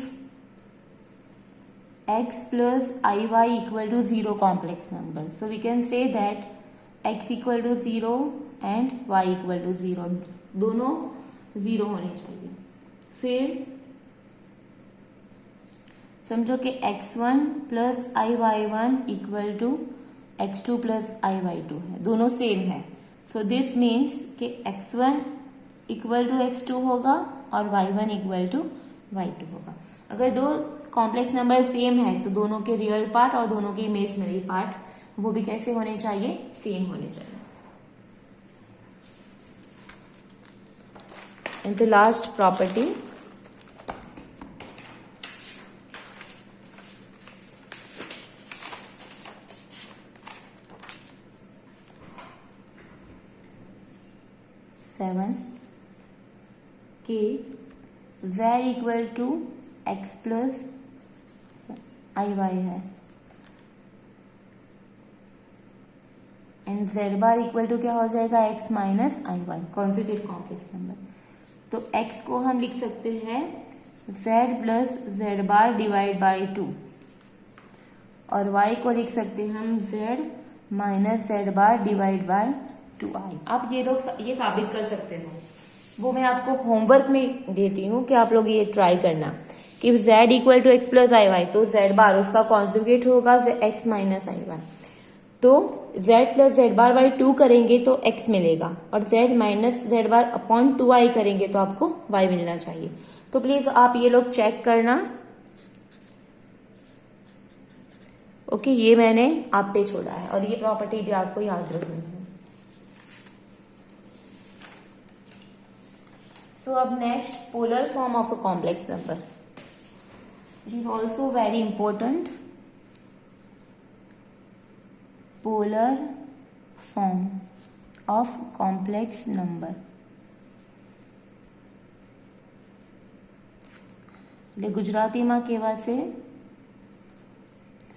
x plus iy equal to 0 complex number, so we can say that x equal to 0 and y equal to 0, दोनों 0 होने चाहिए। फिर समझो कि x1 plus iy1 equal to x2 plus iy2 है, दोनों same है। So this means कि x1 इक्वल टू x2 होगा और y1 इक्वल टू y2 होगा। अगर दो कॉम्प्लेक्स नंबर सेम है तो दोनों के रियल पार्ट और दोनों के इमेजिनरी पार्ट वो भी कैसे होने चाहिए, सेम होने चाहिए। एंड द लास्ट प्रॉपर्टी, कि z equal to x plus i y है and z bar equal to क्या हो जाएगा, x minus i y, conjugate complex number. तो x को हम लिख सकते हैं z plus z bar divide by 2 और y को लिख सकते हैं हम z minus z bar divide by 2i। आप ये लोग ये साबित कर सकते हो, वो मैं आपको होमवर्क में देती हूँ कि आप लोग ये ट्राई करना कि z equal to x plus i y, तो z बार उसका कॉन्जुगेट होगा x माइनस आई वाई, तो z plus z bar by 2 करेंगे तो x मिलेगा और z minus z bar upon 2i करेंगे तो आपको y मिलना चाहिए। तो प्लीज आप ये लोग चेक करना। ओके, ये मैंने आप पे छोड़ा है और ये प्रॉपर्टी भी आपको याद रखनी है। सो अब next, polar form of a complex number, it is also very important. Polar form of complex number એટલે ગુજરાતીમાં કહેવાશે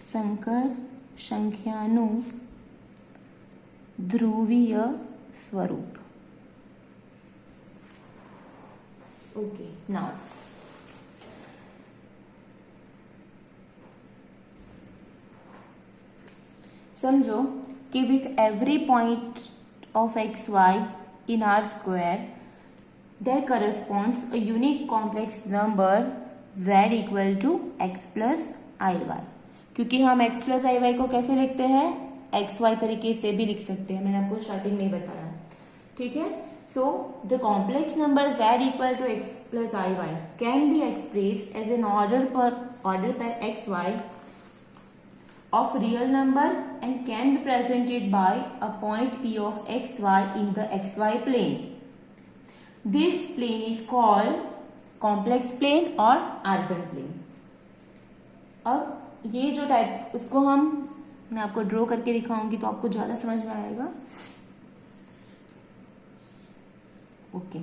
સંકર સંખ્યાનું ધ્રુવીય સ્વરૂપ. ઓકે, નાઉ समझो कि with every point of xy in R square there corresponds a unique complex number z equal to x plus iy. क्योंकि हम x plus iy को कैसे लिखते हैं, xy तरीके से भी लिख सकते हैं, मैंने आपको स्टार्टिंग में बताया, ठीक है. So the complex number z equal to x plus iy can be expressed as an order per xy of real number and can be presented by a point P of xy in the xy plane. This plane is called complex plane or argand plane. अब ये जो type, उसको मैं आपको draw करके दिखाऊंगी तो आपको ज्यादा समझ में आएगा. ओके,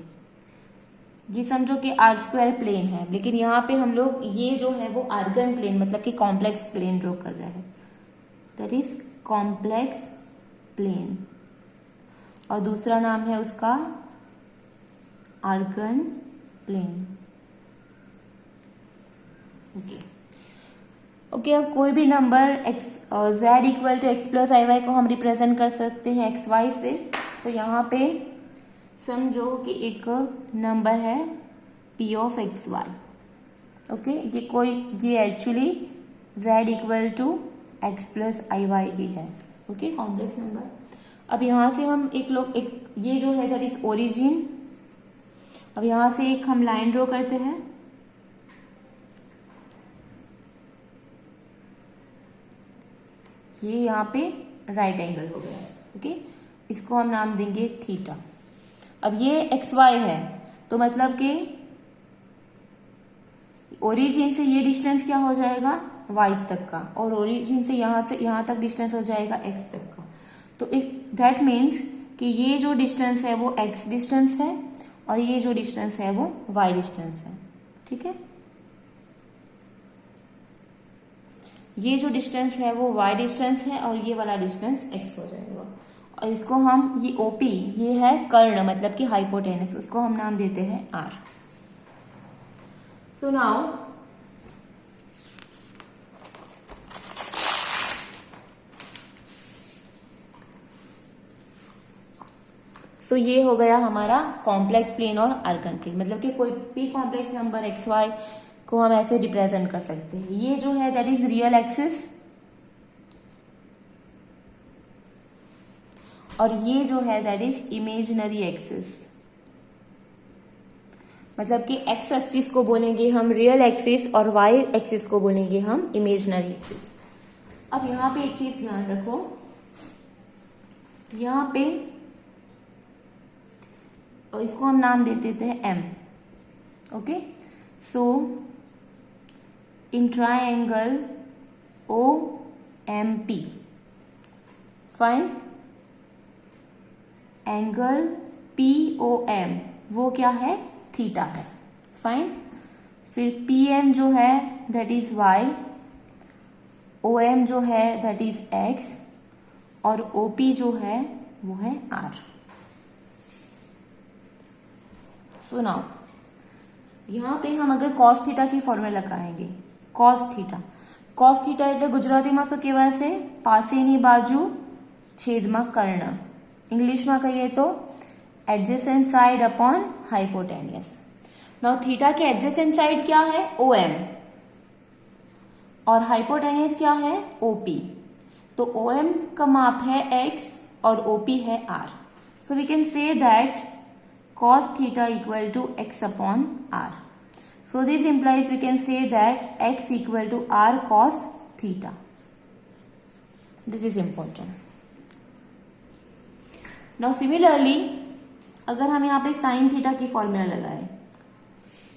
ये समझो कि आर स्क्वायर प्लेन है, लेकिन यहाँ पे हम लोग ये जो है वो आर्गन प्लेन मतलब कि कॉम्प्लेक्स प्लेन ड्रॉ कर रहे हैं, दैट इज कॉम्प्लेक्स प्लेन, और दूसरा नाम है उसका आर्गन प्लेन. ओके, अब कोई भी number x z equal to x plus i y को हम रिप्रेजेंट कर सकते हैं एक्स वाई से. तो यहाँ पे समझो कि एक नंबर है p of x y. Okay, ये actually z equal to x plus i y ही है. Okay, complex number. अब यहां से हम एक ये जो है दैट इज ओरिजिन. अब यहां से एक हम लाइन ड्रॉ करते हैं. ये यहाँ पे राइट एंगल हो गया. ओके, इसको हम नाम देंगे थीटा. अब ये एक्स वाई है तो मतलब कि ओरिजिन से ये डिस्टेंस क्या हो जाएगा, वाई तक का, और ओरिजिन से यहां तक डिस्टेंस हो जाएगा एक्स तक का. तो दैट मीन्स कि ये जो डिस्टेंस है वो एक्स डिस्टेंस है और ये जो डिस्टेंस है वो वाई डिस्टेंस है. ठीक है, ये जो डिस्टेंस है वो y डिस्टेंस है और ये वाला डिस्टेंस x हो जाएगा. और इसको हम, ये OP ये है कर्ण मतलब कि हाइपोटेनस, उसको हम नाम देते हैं R. सो नाउ ये हो गया हमारा कॉम्प्लेक्स प्लेन और आर्गन प्लेन. मतलब कि कोई भी कॉम्प्लेक्स नंबर एक्स वाई को हम ऐसे रिप्रेजेंट कर सकते हैं. ये जो है दैट इज रियल एक्सिस और ये जो है दैट इज इमेजिनरी एक्सिस. मतलब कि एक्स एक्सिस को बोलेंगे हम रियल एक्सिस और वाई एक्सिस को बोलेंगे हम इमेजिनरी एक्सिस. अब यहां पे एक चीज ध्यान रखो, यहां पे और इसको हम नाम दे देते हैं M. Okay, so in triangle OMP find angle POM, वो क्या है, थीटा है. फाइन, फिर PM जो है दैट इज Y, OM जो है दैट इज X और OP जो है वो है R. सो नाउ यहाँ पे हम अगर cos थीटा की फॉर्मूला लगाएंगे, cos थीटा એટલે ગુજરાતીમાં શું કહેવાશે, પાસેની બાજુ છેદમાં કર્ણ. इंग्लिशમાં कहिए तो adjacent side upon hypotenuse. Now theta के एडजेसेंट साइड क्या है, OM, और हाइपोटेनियस क्या है, OP. तो OM का माप है X और OP है R. So we can say that cos theta equal to x upon r. So this implies we can say that x equal to r cos theta. This is important. Now similarly अगर हम यहाँ पे sine theta की formula लगाए,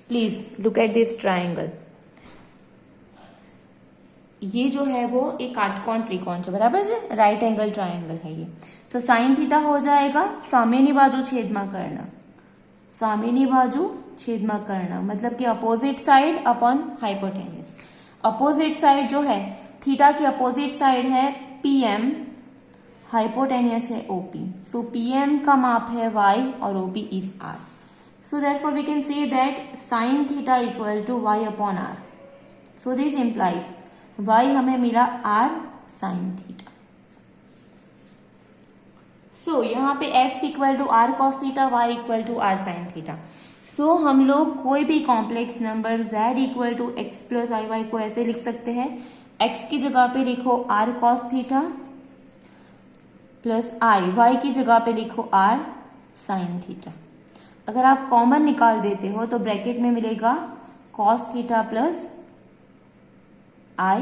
please look at this triangle. ये जो है वो एक काटकोण त्रिकोण है, बराबर है, राइट एंगल ट्राइंगल है ये. तो साइन थीटा हो जाएगा सामेनी बाजू छेदमा कर्ण, सामेनी बाजू छेदमा कर्ण मतलब कि opposite side upon hypotenuse. Opposite side जो है थीटा की अपोजिट साइड है पीएम, हाइपोटेन्यूस है ओपी. सो पीएम का माप है वाई और OP is r. So therefore we can say that sine theta equal to y upon r. So this implies y हमें मिला r साइन थीटा. सो यहाँ पे x equal to r cos theta, y equal to r sine theta. So हम लोग कोई भी complex number z equal to x plus i y को ऐसे लिख सकते हैं, x की जगह पे लिखो r कॉस थीटा प्लस आई, y की जगह पे लिखो r साइन थीटा. अगर आप कॉमन निकाल देते हो तो ब्रैकेट में मिलेगा cos theta plus i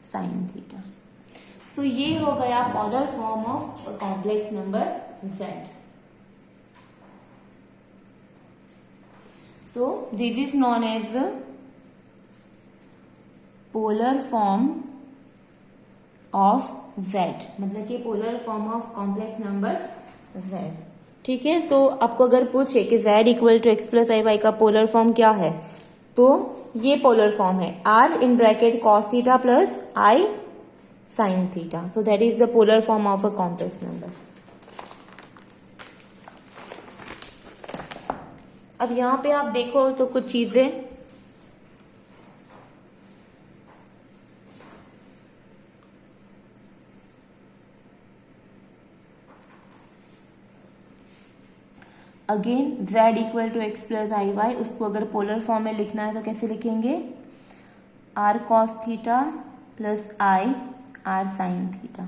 sine theta. So ये हो गया polar form of complex number z. So this is known as polar form of z, मतलब कि polar form of complex number z. ठीक है. सो आपको अगर पूछे कि z equal to x plus i y का पोलर फॉर्म क्या है, तो ये पोलर फॉर्म है r in bracket cos theta plus i sine theta. So that is the polar form of a complex number. अब यहां पे आप देखो तो कुछ चीजें again z equal to x plus i y, उसको अगर पोलर फॉर्म में लिखना है तो कैसे लिखेंगे, r कॉस थीटा प्लस आई r साइन थीटा.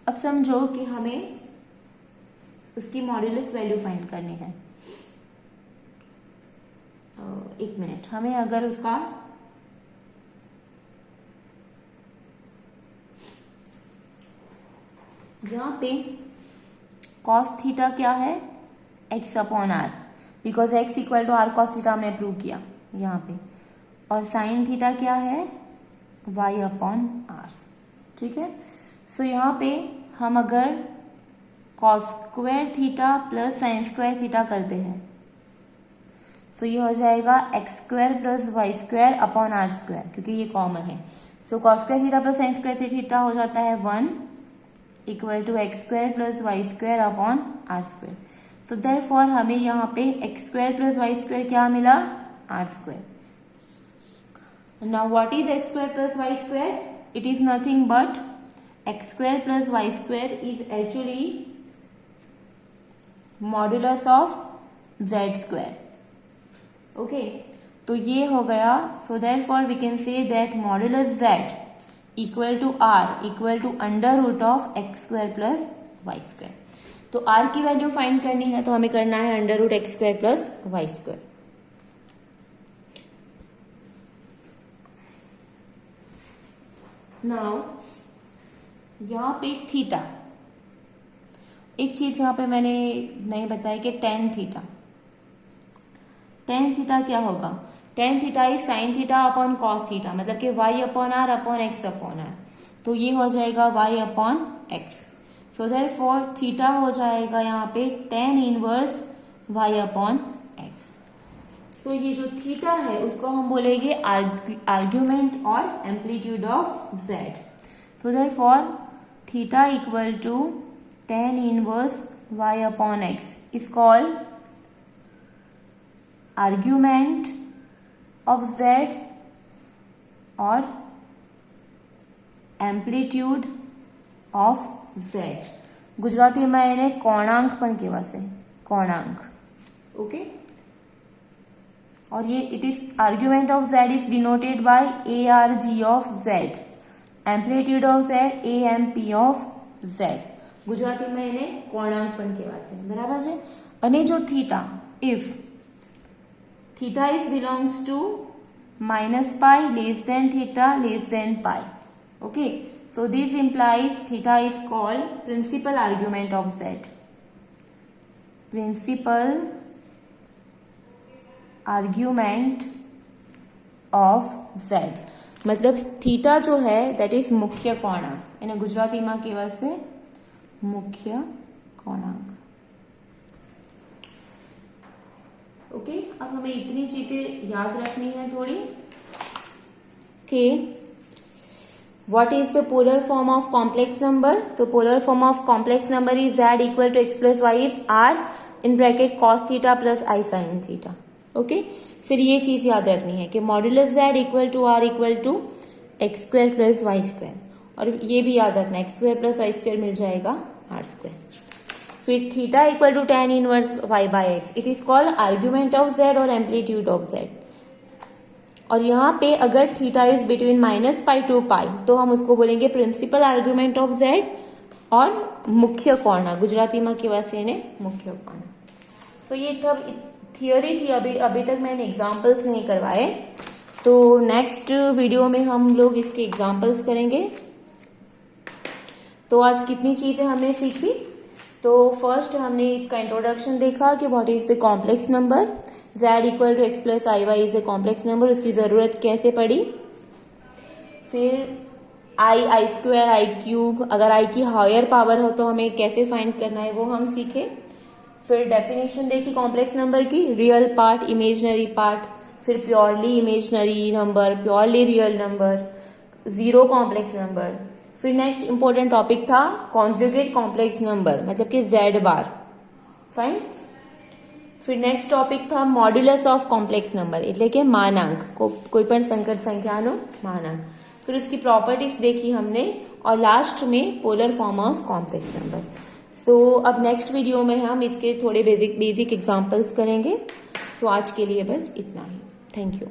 अब समझो कि हमें उसकी मॉड्यूलस वैल्यू फाइंड करनी है. एक मिनट, हमें अगर उसका यहां पे कॉस थीटा क्या है, x upon r, because x equal to r cos theta हमने प्रूव किया यहाँ पे, और साइन थीटा क्या है, y अपॉन आर. ठीक है. सो यहाँ पे हम अगर cos square theta plus sine square theta करते हैं, सो ये हो जाएगा x square plus y square upon r square, क्योंकि ये कॉमन है. So cos square theta plus sine square theta हो जाता है 1 equal to x square plus y square upon r square. So therefore हमें यहाँ पे x square plus y square क्या मिला, r square. Now what is x square plus y square, it is nothing but x square plus y square is actually modulus of z square. Okay, तो ये हो गया. So therefore we can say that modulus z equal to r equal to under root of x square plus y square. तो r की value find करनी है तो हमें करना है under root x square plus y square. Now यहाँ पे थीटा, एक चीज यहाँ पे मैंने नहीं बताया कि टेन थीटा, टेन थीटा क्या होगा, tan theta is sine theta upon cos theta, मतलब कि y upon r upon x upon r. तो ये हो जाएगा y upon x. So therefore theta हो जाएगा यहाँ पे tan inverse y upon x. So ये जो थीटा है उसको हम बोलेंगे आर्ग्यूमेंट और amplitude of z. So therefore theta equal to tan inverse y upon x is called argument of z और एम्पलीट्यूड ऑफ z. ગુજરાતીમાં એને કોણાંક પણ કહેવાશે, કોણાંક. ઓકે, और ये it is argument of z is denoted by ARG of z, amplitude of z AMP of z. ગુજરાતીમાં એને કોણાંક પણ કહેવાશે, બરાબર છે. અને જો theta, if theta is belongs to minus pi less than theta less than pi. Okay, So this implies theta is called principal argument of z. Principal argument of z मतलब theta जो है दैट इज मुख्य कोणांक એને ગુજરાતીમાં કહેવાશે મુખ્ય कोणांक. ओके अब हमें इतनी चीजें याद रखनी है थोड़ी कि what is the polar form of complex number. तो polar form of complex number is z equal to x plus y is r in bracket cos theta plus i sin theta. Okay फिर ये चीज याद रखनी है कि modulus z equal to r equal to x square plus y square. और ये भी याद रखना x square plus y square मिल जाएगा आर स्क्वायर. फिर theta equal to tan inverse y by x. It is called argument of z और amplitude of z. और यहाँ पे अगर theta is between -π to pi तो हम उसको बोलेंगे प्रिंसिपल आर्ग्यूमेंट ऑफ z और मुख्य कोण. गुजराती में कहेवाશે એને मुख्य कोण. तो ये सब थियोरी थी. अभी तक मैंने एग्जाम्पल्स नहीं करवाए. तो नेक्स्ट वीडियो में हम लोग इसके एग्जाम्पल्स करेंगे. तो आज कितनी चीजें हमने सीखी. तो फर्स्ट हमने इसका इंट्रोडक्शन देखा कि what is the complex number. z equal to x plus i y is a complex number. उसकी जरूरत कैसे पड़ी. फिर आई स्क्वायर आई क्यूब अगर आई की हायर पावर हो तो हमें कैसे फाइंड करना है वो हम सीखे. फिर डेफिनेशन देखी कॉम्प्लेक्स नंबर की. Real part imaginary part. फिर purely imaginary number purely real number zero complex number. फिर नेक्स्ट इंपॉर्टेंट टॉपिक था कॉन्जुगेट कॉम्प्लेक्स नंबर मतलब कि z बार. फाइन. फिर नेक्स्ट टॉपिक था मॉड्यूलस ऑफ कॉम्प्लेक्स नंबर એટલે કે માનાંક કોઈ પણ સંકર સંખ્યાનો માનાંક. फिर उसकी प्रॉपर्टीज देखी हमने और लास्ट में polar form of complex number. So अब नेक्स्ट वीडियो में हम इसके थोड़े बेसिक एग्जांपल्स करेंगे. सो आज के लिए बस इतना ही. Thank you.